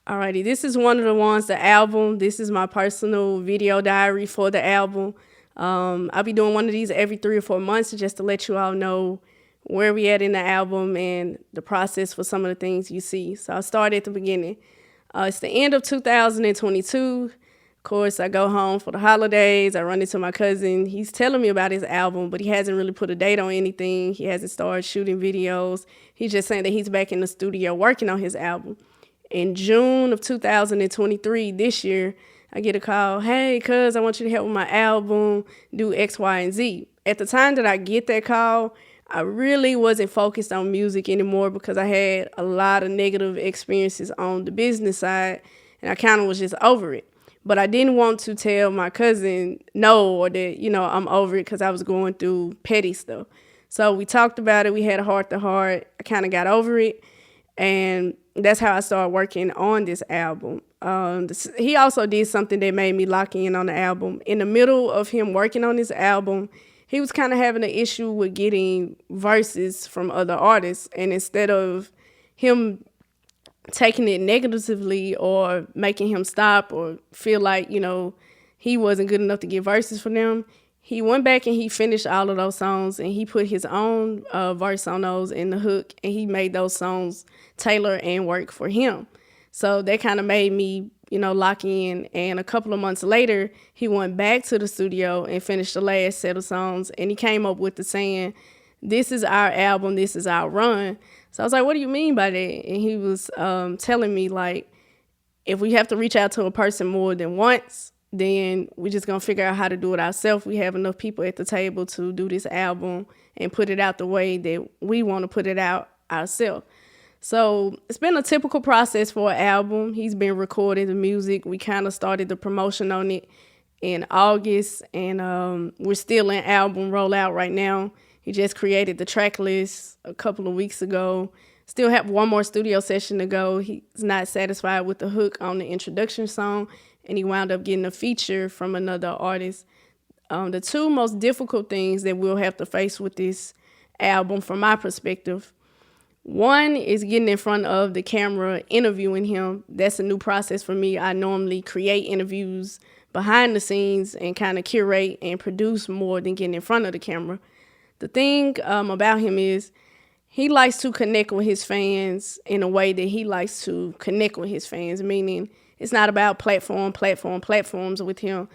Alrighty, this is one of the ones, the album. This is my personal video diary for the album. I'll be doing one of these every 3 or 4 months just to let you all know where we at in the album and the process for some of the things you see. So I'll start at the beginning. It's the end of 2022. Of course, I go home for the holidays. I run into my cousin. He's telling me about his album, but he hasn't really put a date on anything. He hasn't started shooting videos. He's just saying that he's back in the studio working on his album. In June of 2023, this year, I get a call, hey, cuz, I want you to help with my album, do X, Y, and Z. At the time that I get that call, I really wasn't focused on music anymore because I had a lot of negative experiences on the business side, and I kind of was just over it. But I didn't want to tell my cousin no, or that, I'm over it because I was going through petty stuff. So we talked about it. We had a heart-to-heart. I kind of got over it. And that's how I started working on this album. He also did something that made me lock in on the album. In the middle of him working on this album, he was kind of having an issue with getting verses from other artists. And instead of him taking it negatively or making him stop or feel like, he wasn't good enough to get verses from them, he went back and he finished all of those songs and he put his own verse on those in the hook, and he made those songs tailor and work for him. So that kind of made me, lock in. And a couple of months later, he went back to the studio and finished the last set of songs, and he came up with the saying, this is our album, this is our run. So I was like, what do you mean by that? And he was telling me, like, if we have to reach out to a person more than once, then we're just going to figure out how to do it ourselves. We have enough people at the table to do this album and put it out the way that we want to put it out ourselves. So it's been a typical process for an album. He's been recording the music. We kind of started the promotion on it in August, and we're still in album rollout right now. He just created the track list a couple of weeks ago. Still have one more studio session to go. He's not satisfied with the hook on the introduction song, and he wound up getting a feature from another artist. The two most difficult things that we'll have to face with this album, from my perspective, one is getting in front of the camera, interviewing him. That's a new process for me. I normally create interviews behind the scenes and kind of curate and produce more than getting in front of the camera. The thing about him is he likes to connect with his fans in a way that he likes to connect with his fans, meaning it's not about platforms with him.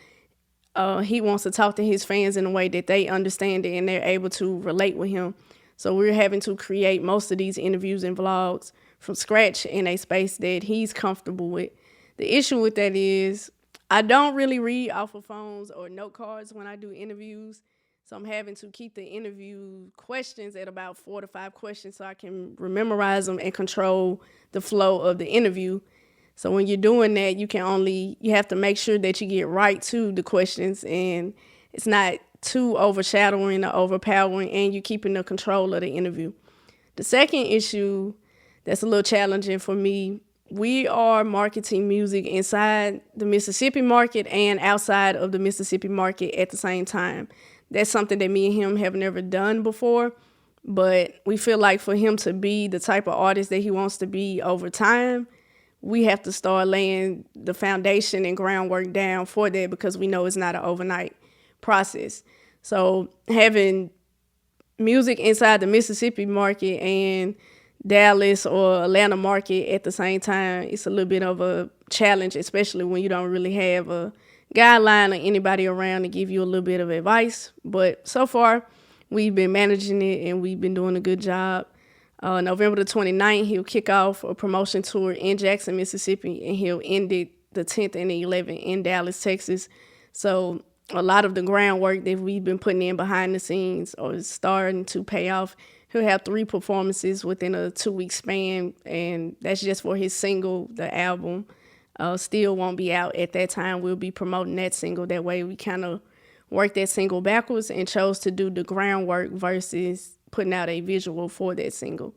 He wants to talk to his fans in a way that they understand it and they're able to relate with him. So we're having to create most of these interviews and vlogs from scratch in a space that he's comfortable with. The issue with that is I don't really read off of phones or note cards when I do interviews. So I'm having to keep the interview questions at about 4 to 5 questions so I can memorize them and control the flow of the interview. So when you're doing that, you have to make sure that you get right to the questions and it's not too overshadowing or overpowering, and you're keeping the control of the interview. The second issue that's a little challenging for me, we are marketing music inside the Mississippi market and outside of the Mississippi market at the same time. That's something that me and him have never done before, but we feel like for him to be the type of artist that he wants to be over time, we have to start laying the foundation and groundwork down for that because we know it's not an overnight process. So having music inside the Mississippi market and Dallas or Atlanta market at the same time, it's a little bit of a challenge, especially when you don't really have a guideline or anybody around to give you a little bit of advice. But so far, we've been managing it and we've been doing a good job. November the 29th, he'll kick off a promotion tour in Jackson, Mississippi, and he'll end it the 10th and the 11th in Dallas, Texas. So a lot of the groundwork that we've been putting in behind the scenes is starting to pay off. He'll have 3 performances within a 2-week span, and that's just for his single. The album still won't be out at that time. We'll be promoting that single. That way we kind of worked that single backwards and chose to do the groundwork versus putting out a visual for that single.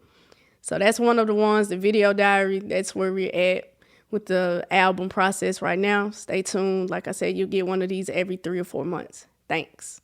So that's one of the ones, the video diary. That's where we're at with the album process right now. Stay tuned. Like I said, you'll get one of these every 3 or 4 months. Thanks.